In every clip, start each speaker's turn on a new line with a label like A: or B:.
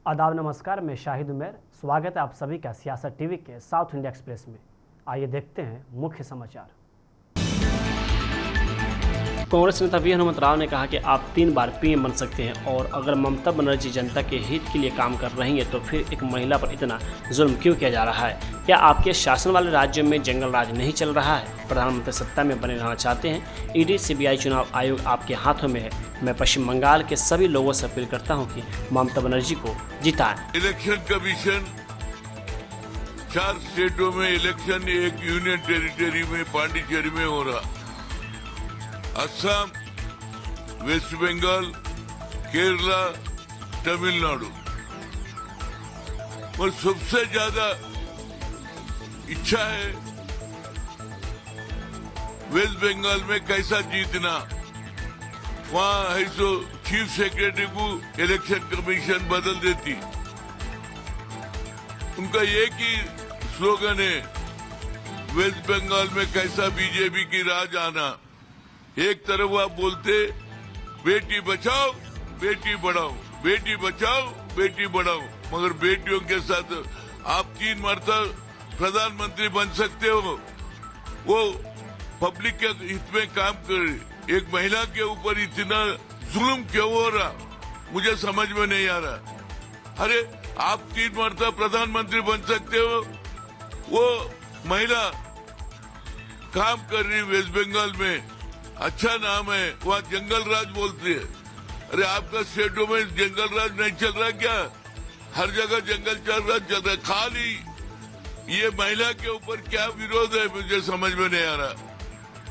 A: आदाब नमस्कार, मैं शाहिद उमर। स्वागत है आप सभी का सियासत टीवी के साउथ इंडिया एक्सप्रेस में। आइए देखते हैं मुख्य समाचार। कांग्रेस नेता वी हनुमंत राव ने कहा कि आप 3 बार पीएम बन सकते हैं और अगर ममता बनर्जी जनता के हित के लिए काम कर रही हैं तो फिर एक महिला पर इतना जुल्म क्यों किया जा रहा है? क्या आपके शासन वाले राज्यों में जंगल राज नहीं चल रहा है? प्रधानमंत्री सत्ता में बने रहना चाहते हैं? ईडी सीबीआई चुनाव आयोग आपके हाथों में है। मैं पश्चिम बंगाल के सभी लोगों से अपील करता हूं कि ममता बनर्जी को जिताएं।
B: इलेक्शन कमीशन 4 स्टेटों में इलेक्शन, एक यूनियन टेरिटरी में पांडिचेरी में हो रहा। असम, वेस्ट बंगाल, केरला, तमिलनाडु। और सबसे ज्यादा इच्छा है वेस्ट बंगाल में कैसा जीतना। वहां है सो चीफ सेक्रेटरी को इलेक्शन कमीशन बदल देती। उनका एक ही स्लोगन है, वेस्ट बंगाल में कैसा बीजेपी की राज आना। एक तरफ आप बोलते बेटी बचाओ बेटी बढ़ाओ, बेटी बचाओ बेटी बढ़ाओ, मगर बेटियों के साथ आप 3 मरतबा प्रधानमंत्री बन सकते हो। वो पब्लिक के हित में काम कर रही। एक महिला के ऊपर इतना जुल्म क्यों हो रहा, मुझे समझ में नहीं आ रहा। अरे आप 3 मरतबा प्रधानमंत्री बन सकते हो, वो महिला काम कर रही वेस्ट बंगाल में, अच्छा नाम है, वहाँ जंगल राज बोलती है। अरे आपका स्टेटों में जंगल राज नहीं चल रहा क्या? हर जगह जंगल चल रहा है। खाली ये महिला के ऊपर क्या विरोध है, मुझे समझ में नहीं आ रहा।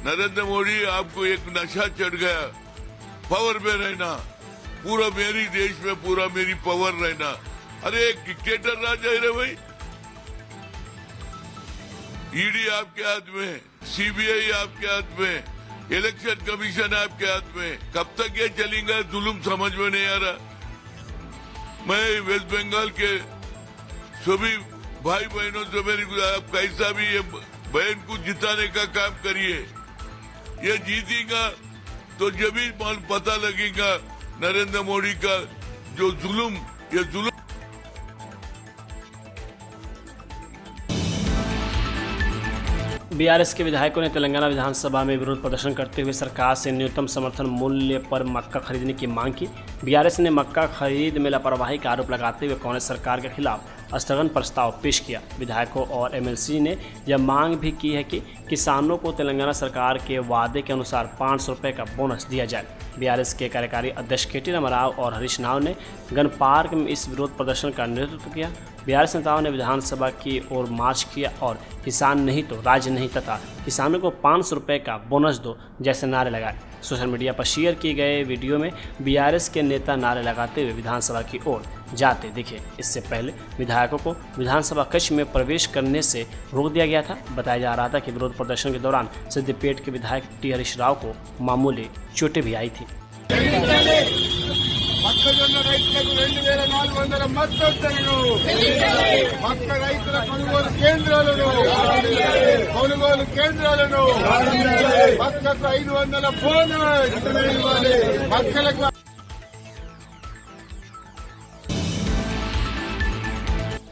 B: नरेंद्र मोदी, आपको एक नशा चढ़ गया, पावर में रहना, पूरा मेरी देश में पूरा मेरी पावर रहना। अरे एक डिक्टेटर राज है रे भाई। ईडी आपके हाथ में, सीबीआई आपके हाथ में, इलेक्शन कमीशन आपके हाथ में। कब तक ये चलेगा जुल्म, समझ में नहीं आ रहा। मैं वेस्ट बंगाल के सभी भाई बहनों से मेरी आप कैसा भी ये बहन को जिताने का काम करिए। ये जीतेगा तो जब ही पता लगेगा नरेंद्र मोदी का जो जुल्म, ये जुल्म।
A: बीआरएस के विधायकों ने तेलंगाना विधानसभा में विरोध प्रदर्शन करते हुए सरकार से न्यूनतम समर्थन मूल्य पर मक्का खरीदने की मांग की। बीआरएस ने मक्का खरीद में लापरवाही का आरोप लगाते हुए कांग्रेस सरकार के खिलाफ स्थगन प्रस्ताव पेश किया। विधायकों और एमएलसी ने यह मांग भी की है कि किसानों को तेलंगाना सरकार के वादे के अनुसार 500 रुपये का बोनस दिया जाए। बीआरएस के कार्यकारी अध्यक्ष केटी रामाराव और हरीश राव ने गन पार्क में इस विरोध प्रदर्शन का नेतृत्व किया। बीआरएस नेताओं ने विधानसभा की ओर मार्च किया और किसान नहीं तो राज्य नहीं तथा किसानों को 500 रुपये का बोनस दो जैसे नारे लगाए। सोशल मीडिया पर शेयर किए गए वीडियो में बीआरएस के नेता नारे लगाते हुए विधानसभा की ओर जाते दिखे। इससे पहले विधायकों को विधानसभा कक्ष में प्रवेश करने से रोक दिया गया था। बताया जा रहा था कि विरोध प्रदर्शन के दौरान सिद्दीपेट के विधायक टी हरीश राव को मामूली चोटें भी आई थी।
C: మొక్కజొన్న రైతులకు 2400 మద్దతు ధరను, మక్క రైతుల కొనుగోలు కేంద్రాలను, మక్కకు 500 బోనస్, మక్కలకు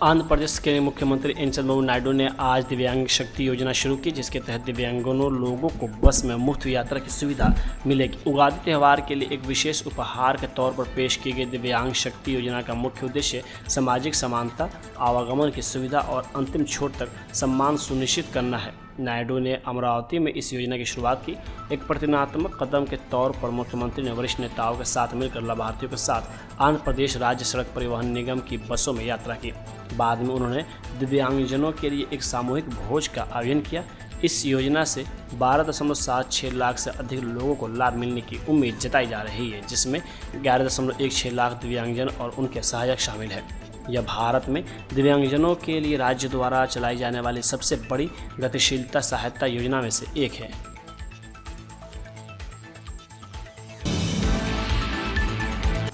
A: आंध्र प्रदेश के मुख्यमंत्री एन चंद्रबाबू नायडू ने आज दिव्यांग शक्ति योजना शुरू की, जिसके तहत दिव्यांगों लोगों को बस में मुफ्त यात्रा की सुविधा मिलेगी। उगादी त्यौहार के लिए एक विशेष उपहार के तौर पर पेश की गई दिव्यांग शक्ति योजना का मुख्य उद्देश्य सामाजिक समानता, आवागमन की सुविधा और अंतिम छोर तक सम्मान सुनिश्चित करना है। नायडू ने अमरावती में इस योजना की शुरुआत की। एक प्रतिनात्मक कदम के तौर पर मुख्यमंत्री ने वरिष्ठ नेताओं के साथ मिलकर लाभार्थियों के साथ आंध्र प्रदेश राज्य सड़क परिवहन निगम की बसों में यात्रा की। बाद में उन्होंने दिव्यांगजनों के लिए एक सामूहिक भोज का आयोजन किया। इस योजना से 12.76 लाख से अधिक लोगों को लाभ मिलने की उम्मीद जताई जा रही है, जिसमें 11.16 लाख दिव्यांगजन और उनके सहायक शामिल है। यह भारत में दिव्यांगजनों के लिए राज्य द्वारा चलाई जाने वाली सबसे बड़ी गतिशीलता सहायता योजना में से एक है।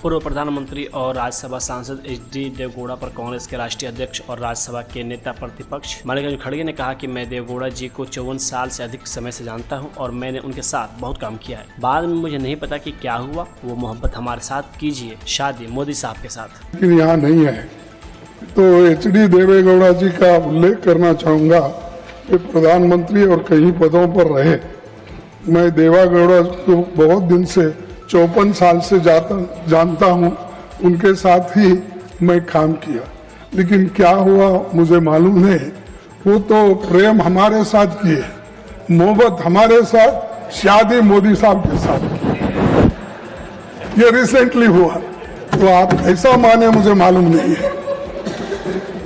A: पूर्व प्रधानमंत्री और राज्यसभा सांसद HD देवगौड़ा पर कांग्रेस के राष्ट्रीय अध्यक्ष और राज्यसभा के नेता प्रतिपक्ष मल्लिकार्जुन खड़गे ने कहा कि मैं देवगौड़ा जी को 54 साल से अधिक समय से जानता हूं और मैंने उनके साथ बहुत काम किया है। बाद में मुझे नहीं पता कि क्या हुआ, वो मोहब्बत हमारे साथ कीजिए, शादी मोदी साहब के साथ।
D: लेकिन यहाँ नहीं है तो HD देवेगौड़ा जी का उल्लेख करना चाहूँगा कि प्रधानमंत्री और कई पदों पर रहे। मैं देवेगौड़ा को बहुत दिन से 54 साल से जानता हूँ, उनके साथ ही मैं काम किया। लेकिन क्या हुआ मुझे मालूम नहीं। वो तो प्रेम हमारे साथ किए, मोहब्बत हमारे साथ, शादी मोदी साहब के साथ की। ये रिसेंटली हुआ, तो आप ऐसा माने मुझे मालूम नहीं है।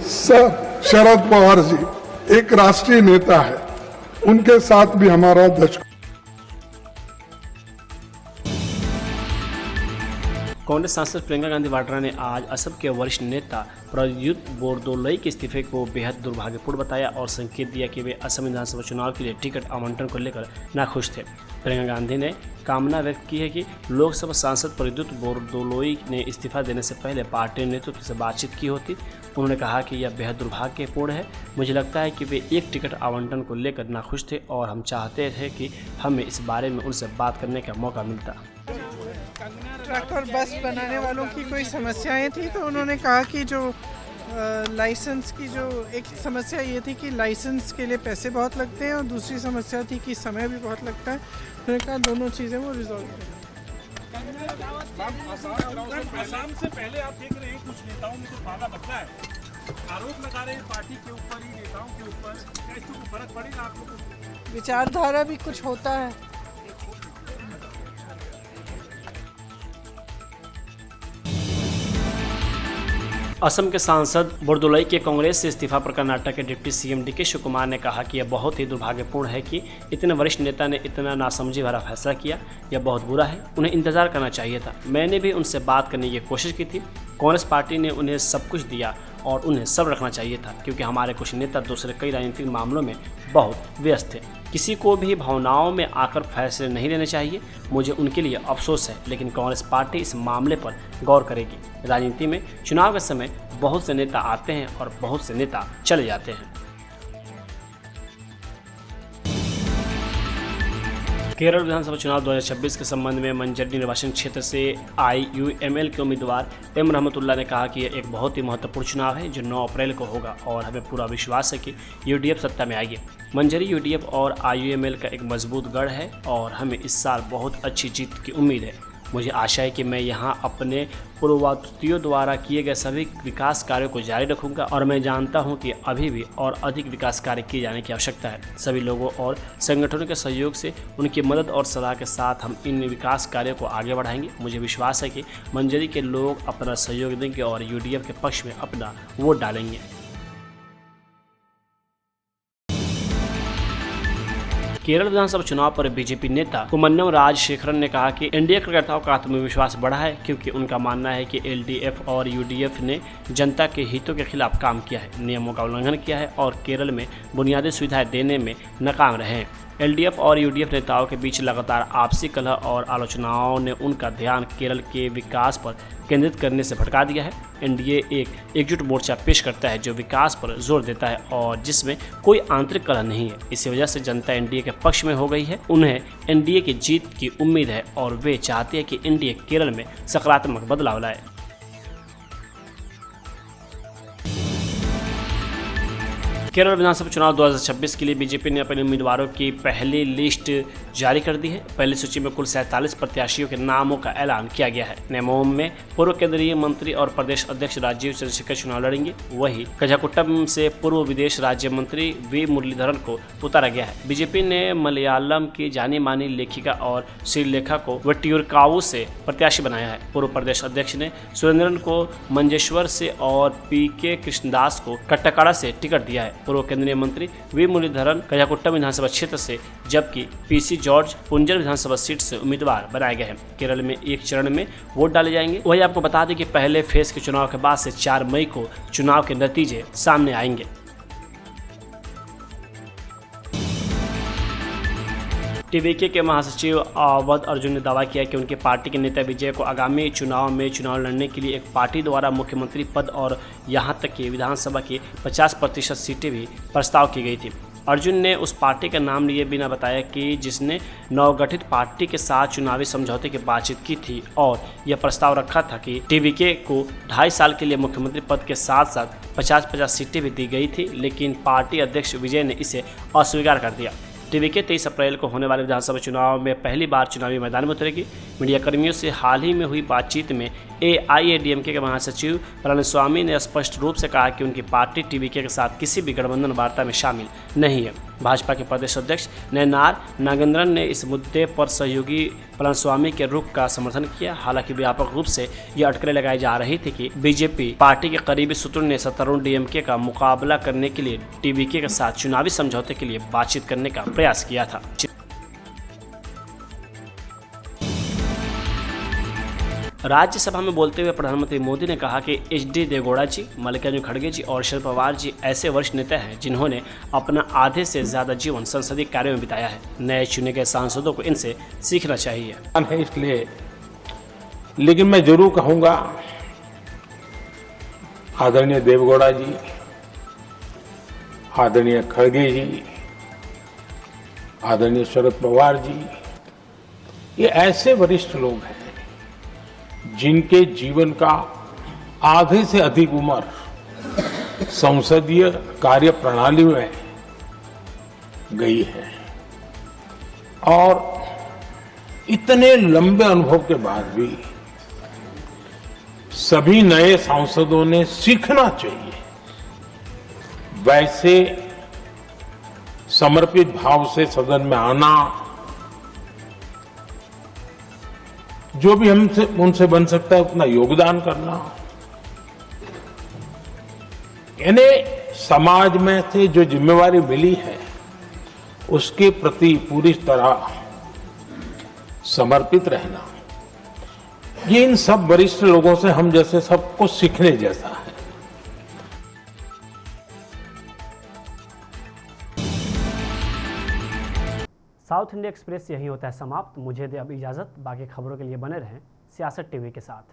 D: सर शरद पवार जी एक राष्ट्रीय नेता है, उनके साथ भी हमारा दशक।
A: कांग्रेस सांसद प्रियंका गांधी वाड्रा ने आज असम के वरिष्ठ नेता प्रद्युत बोरदोलई के इस्तीफे को बेहद दुर्भाग्यपूर्ण बताया और संकेत दिया कि वे असम विधानसभा चुनाव के लिए टिकट आवंटन को लेकर नाखुश थे। प्रियंका गांधी ने कामना व्यक्त की है कि लोकसभा सांसद प्रद्युत बोरदोलई ने इस्तीफा देने से पहले पार्टी नेतृत्व से बातचीत की होती। उन्होंने कहा कि यह बेहद दुर्भाग्यपूर्ण है। मुझे लगता है कि वे एक टिकट आवंटन को लेकर नाखुश थे और हम चाहते थे कि हमें इस बारे में उनसे बात करने का मौका मिलता।
E: ट्रक और बस बनाने वालों की कोई समस्याएं थी, तो उन्होंने कहा कि जो लाइसेंस की जो एक समस्या ये थी कि लाइसेंस के लिए पैसे बहुत लगते हैं और दूसरी समस्या थी कि समय भी बहुत लगता है। उन्होंने कहा दोनों चीज़ें वो रिजॉल्व करेंगे।
F: आसाम से पहले आप देख रहे हैं कुछ नेताओं में तो भागा बदला है, आरोप लगा रहे हैं पार्टी के ऊपर ही, नेताओं के ऊपर। क्या इसको फर्क पड़ेगा आप लोगों को?
E: विचारधारा भी कुछ होता है।
A: असम के सांसद बोरदोलई के कांग्रेस से इस्तीफा पर कर्नाटक के डिप्टी CM DK शिवकुमार ने कहा कि यह बहुत ही दुर्भाग्यपूर्ण है कि इतने वरिष्ठ नेता ने इतना नासमझी भरा फैसला किया। यह बहुत बुरा है, उन्हें इंतजार करना चाहिए था। मैंने भी उनसे बात करने की कोशिश की थी। कांग्रेस पार्टी ने उन्हें सब कुछ दिया और उन्हें सब रखना चाहिए था, क्योंकि हमारे कुछ नेता दूसरे कई राजनीतिक मामलों में बहुत व्यस्त थे। किसी को भी भावनाओं में आकर फैसले नहीं लेने चाहिए। मुझे उनके लिए अफसोस है, लेकिन कांग्रेस पार्टी इस मामले पर गौर करेगी। राजनीति में चुनाव के समय बहुत से नेता आते हैं और बहुत से नेता चले जाते हैं। केरल विधानसभा चुनाव 2026 के संबंध में मंजरी निर्वाचन क्षेत्र से IUML के उम्मीदवार M रहमतुल्लाह ने कहा कि यह एक बहुत ही महत्वपूर्ण चुनाव है जो 9 अप्रैल को होगा और हमें पूरा विश्वास है कि UDF सत्ता में आएगी। मंजरी UDF और IUML का एक मजबूत गढ़ है और हमें इस साल बहुत अच्छी जीत की उम्मीद है। मुझे आशा है कि मैं यहाँ अपने पूर्ववर्तियों द्वारा किए गए सभी विकास कार्यों को जारी रखूंगा और मैं जानता हूँ कि अभी भी और अधिक विकास कार्य किए जाने की आवश्यकता है। सभी लोगों और संगठनों के सहयोग से उनकी मदद और सलाह के साथ हम इन विकास कार्यों को आगे बढ़ाएंगे। मुझे विश्वास है कि मंजरी के लोग अपना सहयोग देंगे और UDF के पक्ष में अपना वोट डालेंगे। केरल विधानसभा चुनाव पर बीजेपी नेता कुम्मनम राजशेखरन ने कहा कि एनडीए कार्यकर्ताओं का आत्मविश्वास बढ़ा है, क्योंकि उनका मानना है कि LDF और UDF ने जनता के हितों के खिलाफ काम किया है, नियमों का उल्लंघन किया है और केरल में बुनियादी सुविधाएं देने में नाकाम रहे हैं। LDF और UDF नेताओं के बीच लगातार आपसी कलह और आलोचनाओं ने उनका ध्यान केरल के विकास पर केंद्रित करने से भटका दिया है। एनडीए एक एकजुट मोर्चा पेश करता है जो विकास पर जोर देता है और जिसमें कोई आंतरिक कलह नहीं है। इसी वजह से जनता एनडीए के पक्ष में हो गई है। उन्हें एनडीए की जीत की उम्मीद है और वे चाहते हैं कि एनडीए केरल में सकारात्मक बदलाव लाए। केरल विधानसभा चुनाव 2026 के लिए बीजेपी ने अपने उम्मीदवारों की पहली लिस्ट जारी कर दी है। पहली सूची में कुल 47 प्रत्याशियों के नामों का ऐलान किया गया है। नैमोम में पूर्व केंद्रीय मंत्री और प्रदेश अध्यक्ष राजीव चंद्रशेखर चुनाव लड़ेंगे। वहीं कझाकुट्टम से पूर्व विदेश राज्य मंत्री वी मुरलीधरन को उतारा गया है। बीजेपी ने मलयालम की जानी मानी लेखिका और श्रीलेखा को वट्टियूरकावु से प्रत्याशी बनाया है। पूर्व प्रदेश अध्यक्ष ने सुरेंद्रन को मंजेश्वर से और PK कृष्णदास को कट्टाकाड़ा से टिकट दिया है। पूर्व केंद्रीय मंत्री वी मुरलीधरन कझाकुट्टम विधानसभा क्षेत्र से, जबकि PC जॉर्ज पुंजर विधानसभा सीट से उम्मीदवार बनाए गए हैं। केरल में एक चरण में वोट डाले जाएंगे। वही आपको बता दें कि पहले फेज के चुनाव के बाद से 4 मई को चुनाव के नतीजे सामने आएंगे। टीवीके के महासचिव अवध अर्जुन ने दावा किया कि उनकी पार्टी के नेता विजय को आगामी चुनाव में चुनाव लड़ने के लिए एक पार्टी द्वारा मुख्यमंत्री पद और यहां तक कि विधानसभा की 50% सीटें भी प्रस्ताव की गई थी। अर्जुन ने उस पार्टी का नाम लिए बिना बताया कि जिसने नवगठित पार्टी के साथ चुनावी समझौते की बातचीत की थी और यह प्रस्ताव रखा था कि टीवीके को 2.5 साल के लिए मुख्यमंत्री पद के साथ साथ 50-50 सीटें भी दी गई थी, लेकिन पार्टी अध्यक्ष विजय ने इसे अस्वीकार कर दिया। टीवीके 23 अप्रैल को होने वाले विधानसभा चुनाव में पहली बार चुनावी मैदान में उतरेगी। मीडिया कर्मियों से हाल ही में हुई बातचीत में AIADMK के महासचिव पलानीस्वामी ने स्पष्ट रूप से कहा कि उनकी पार्टी टीवीके के साथ किसी भी गठबंधन वार्ता में शामिल नहीं है। भाजपा के प्रदेश अध्यक्ष नयनार नागेंद्रन ने इस मुद्दे पर सहयोगी पलानीस्वामी के रुख का समर्थन किया। हालांकि व्यापक रूप से ये अटकलें लगाई जा रही थी कि बीजेपी पार्टी के करीबी सूत्रों ने सत्तारूढ़ DMK का मुकाबला करने के लिए टीवीके के साथ चुनावी समझौते के लिए बातचीत करने का प्रयास किया था। राज्यसभा में बोलते हुए प्रधानमंत्री मोदी ने कहा कि HD देवेगौड़ा जी, मल्लिकार्जुन खड़गे जी और शरद पवार जी ऐसे वरिष्ठ नेता हैं जिन्होंने अपना आधे से ज़्यादा जीवन संसदीय कार्यों में बिताया है। नए चुने गए सांसदों को इनसे सीखना चाहिए।
G: है इसलिए, लेकिन मैं जरूर कहूंगा आदरणीय देवेगौड़ा जी, आदरणीय खड़गे जी, आदरणीय शरद पवार जी, ये ऐसे वरिष्ठ लोग हैं जिनके जीवन का आधे से अधिक उम्र संसदीय कार्य प्रणाली में गई है और इतने लंबे अनुभव के बाद भी सभी नए सांसदों ने सीखना चाहिए वैसे समर्पित भाव से सदन में आना, जो भी हमसे उनसे बन सकता है उतना योगदान करना, यानी समाज में से जो जिम्मेवारी मिली है उसके प्रति पूरी तरह समर्पित रहना, ये इन सब वरिष्ठ लोगों से हम जैसे सबको सीखने जैसा है।
A: साउथ इंडिया एक्सप्रेस यही होता है समाप्त। मुझे दे अब इजाज़त। बाकी खबरों के लिए बने रहें सियासत टीवी के साथ।